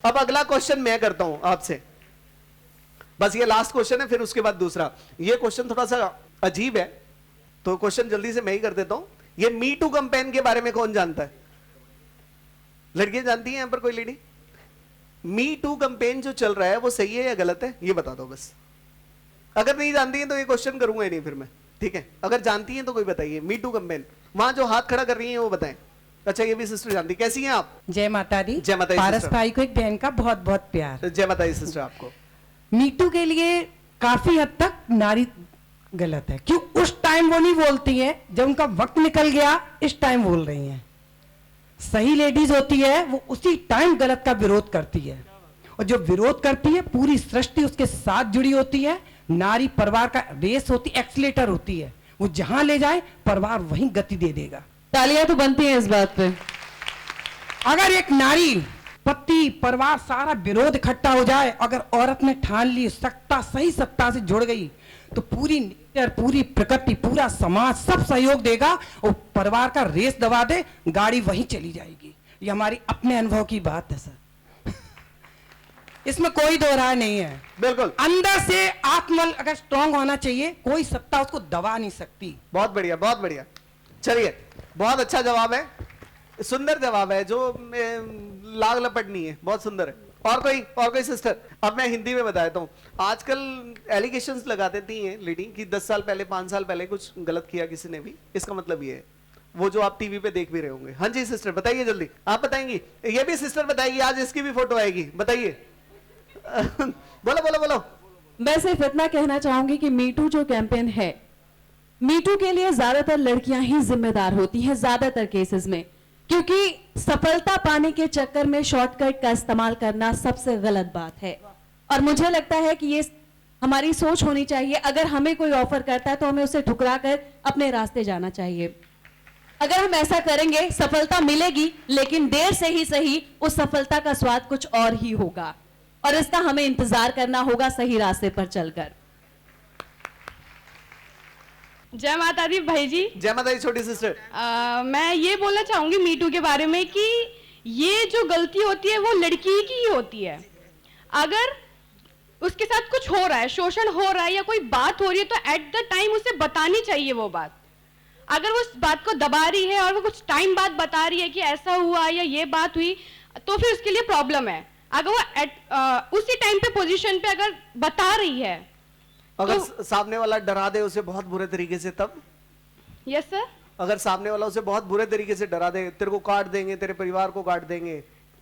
अब अगला क्वेश्चन मैं करता हूं आपसे, बस ये लास्ट क्वेश्चन है, फिर उसके बाद दूसरा। ये क्वेश्चन थोड़ा सा अजीब है, तो क्वेश्चन जल्दी से मैं ही कर देता हूं। ये मी टू कैंपेन के बारे में कौन जानता है? लड़कियां जानती हैं यहां पर कोई लेडी? मी टू कैंपेन जो चल रहा है वो सही है या गलत है, ये बता दो बस। अगर नहीं जानती हैं तो ये क्वेश्चन करूंगा ही नहीं फिर मैं, ठीक है? अगर जानती हैं तो कोई बताइए। मी टू कैंपेन, वहां जो हाथ खड़ा कर रही हैं वो बताएं। अच्छा, ये भी सिस्टर जानती। कैसी हैं आप? जय माता दी। जय माता दी पारस सिस्टर। भाई को एक बहन का बहुत बहुत प्यार। जय माता दी सिस्टर आपको। मीटू के लिए काफी हद तक नारी गलत है, क्यों उस टाइम वो नहीं बोलती है जब उनका वक्त निकल गया, इस टाइम बोल रही हैं। सही लेडीज होती है वो उसी टाइम गलत का विरोध करती है, और जो विरोध करती है पूरी सृष्टि उसके साथ जुड़ी होती है। नारी परिवार का रेस होती, एक्सीलेटर होती है, वो जहां ले जाए परिवार वहीं गति दे देगा। तालियां तो बनती हैं इस बात पे। अगर एक नारी, पति, परिवार सारा विरोध इकट्ठा हो जाए, अगर औरत ने ठान ली सत्ता, सही सत्ता से जुड़ गई, तो पूरी नेचर, पूरी प्रकृति, पूरा समाज सब सहयोग देगा और परिवार का रेस दबा दे, गाड़ी वहीं चली जाएगी। ये हमारी अपने अनुभव की बात है सर, इसमें कोई दो राय नहीं है। बिल्कुल, अंदर से आत्मबल अगर स्ट्रांग होना चाहिए, कोई सत्ता उसको दबा नहीं सकती। बहुत बढ़िया, बहुत बढ़िया। चलिए, बहुत अच्छा जवाब है, सुंदर जवाब है, जो लाग लपट नहीं है, बहुत सुंदर है। और कोई सिस्टर? अब मैं हिंदी में बता देता हूँ। आजकल एलिगेशंस लगा देती हैं लेडी कि 10 साल पहले, 5 साल पहले कुछ गलत किया किसी ने भी। इसका मतलब ये है, वो जो आप टीवी पे देख भी रहे होंगे। हाँ जी सिस्टर, बताइए जल्दी। आप बताएंगी? ये भी सिस्टर बताएगी, आज इसकी भी फोटो आएगी, बताइए। बोलो बोलो बोलो। मैं सिर्फ इतना कहना चाहूंगी कि मीटू जो कैंपेन है, मीटू के लिए ज्यादातर लड़कियां ही जिम्मेदार होती हैं ज्यादातर केसेस में, क्योंकि सफलता पाने के चक्कर में शॉर्टकट का इस्तेमाल करना सबसे गलत बात है। और मुझे लगता है कि ये हमारी सोच होनी चाहिए, अगर हमें कोई ऑफर करता है तो हमें उसे ठुकरा कर अपने रास्ते जाना चाहिए। अगर हम ऐसा करेंगे सफलता मिलेगी, लेकिन देर से ही सही उस सफलता का स्वाद कुछ और ही होगा, और इसका हमें इंतजार करना होगा सही रास्ते पर चलकर। जय माता दी भाई जी। जय माता दी छोटी सिस्टर। मैं ये बोलना चाहूंगी मीटू के बारे में कि ये जो गलती होती है वो लड़की की ही होती है। अगर उसके साथ कुछ हो रहा है, शोषण हो रहा है या कोई बात हो रही है, तो एट द टाइम उसे बतानी चाहिए वो बात। अगर वो उस बात को दबा रही है और वो कुछ टाइम बाद बता रही है कि ऐसा हुआ या ये बात हुई, तो फिर उसके लिए प्रॉब्लम है। अगर वो उसी टाइम पे पोजीशन पे अगर बता रही है, अगर तो सामने वाला डरा दे उसे बहुत बुरे तरीके से, तब? Yes sir. अगर सामने वाला उसे बहुत बुरे तरीके से डरा दे, तेरे को काट देंगे, तेरे परिवार को काट देंगे,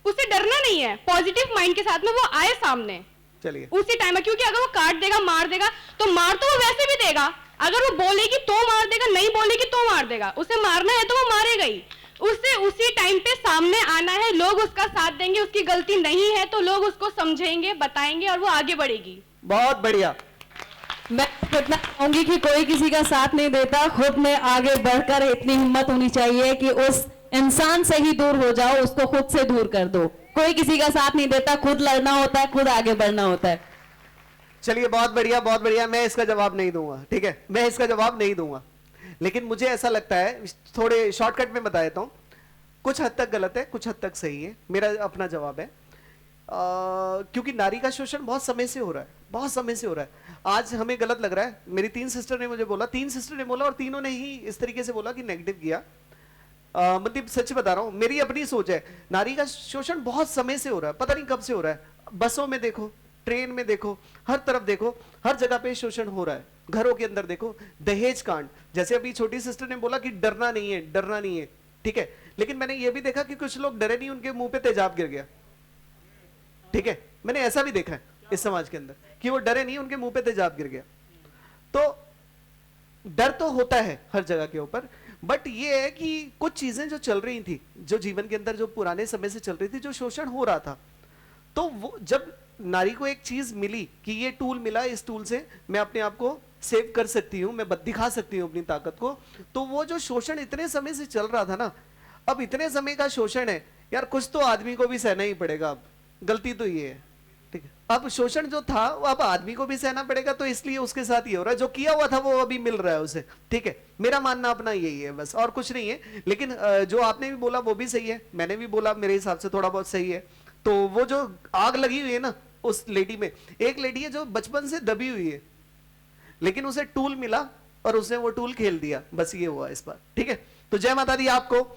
उसे डरना नहीं है, पॉजिटिव माइंड के साथ में वो आए सामने चलिए उसी टाइम में। क्योंकि अगर वो काट देगा, मार देगा, तो मार तो वो वैसे भी देगा। अगर वो बोलेगी तो मार देगा, नहीं बोलेगी तो मार देगा। उसे मारना है तो वो मारेगा ही। उसे उसी टाइम पे सामने आना है, लोग उसका साथ देंगे। उसकी गलती नहीं है तो लोग उसको समझेंगे, बताएंगे और वो आगे बढ़ेगी। बहुत बढ़िया। मैं इतना कहूंगी कि कोई किसी का साथ नहीं देता, खुद में आगे बढ़कर इतनी हिम्मत होनी चाहिए कि उस इंसान से ही दूर हो जाओ, उसको खुद से दूर कर दो। कोई किसी का साथ नहीं देता, खुद लड़ना होता है, खुद आगे बढ़ना होता है। चलिए, बहुत बढ़िया, बहुत बढ़िया। मैं इसका जवाब नहीं दूंगा, ठीक है? मैं इसका जवाब नहीं दूंगा, लेकिन मुझे ऐसा लगता है, थोड़े शॉर्टकट में बता देता हूं, कुछ हद तक गलत है, कुछ हद तक सही है। मेरा अपना जवाब है, क्योंकि नारी का शोषण बहुत समय से हो रहा है, बहुत समय से हो रहा है। आज हमें गलत लग रहा है। मेरी 3 सिस्टर ने मुझे बोला, 3 सिस्टर ने बोला, और तीनों ने ही इस तरीके से बोला कि नेगेटिव किया। मतलब सच बता रहा हूं, मेरी अपनी सोच है, नारी का शोषण बहुत समय से हो रहा है, पता नहीं कब से हो रहा है। बसों में देखो, ट्रेन में देखो, हर तरफ देखो, हर जगह पे शोषण हो रहा है। घरों के अंदर देखो, दहेज कांड, जैसे अभी छोटी सिस्टर ने बोला कि डरना नहीं है, डरना नहीं है, ठीक है? लेकिन मैंने ये भी देखा कि कुछ लोग डरे नहीं, उनके मुंह पे तेजाब गिर गया, ठीक है? मैंने ऐसा भी देखा है इस समाज के अंदर कि वो डरे नहीं, उनके मुंह पे तेजाब गिर गया। तो डर तो होता है हर जगह के ऊपर, बट ये है कि कुछ चीजें जो चल रही थी, जो जीवन के अंदर जो पुराने समय से चल रही थी, जो शोषण हो रहा था, तो वो जब नारी को एक चीज मिली कि ये टूल मिला, इस टूल से मैं अपने आप को सेव कर सकती हूँ, मैं दिखा सकती हूँ अपनी ताकत को, तो वो जो शोषण इतने समय से चल रहा था ना, अब इतने समय का शोषण है यार, कुछ तो आदमी को भी सहना ही पड़ेगा। अब गलती तो ये है, ठीक है? अब शोषण जो था वो अब आदमी को भी सहना पड़ेगा, तो इसलिए उसके साथ ये हो रहा है। जो किया हुआ था वो अभी मिल रहा है उसे, ठीक है? मेरा मानना अपना यही है, बस, और कुछ नहीं है। लेकिन जो आपने भी बोला वो भी सही है, मैंने भी बोला, मेरे हिसाब से थोड़ा बहुत सही है। तो वो जो आग लगी हुई है ना उस लेडी में, एक लेडी है जो बचपन से दबी हुई है, लेकिन उसे टूल मिला और उसने वो टूल खेल दिया, बस ये हुआ इस बार। ठीक है, तो जय माता दी आपको।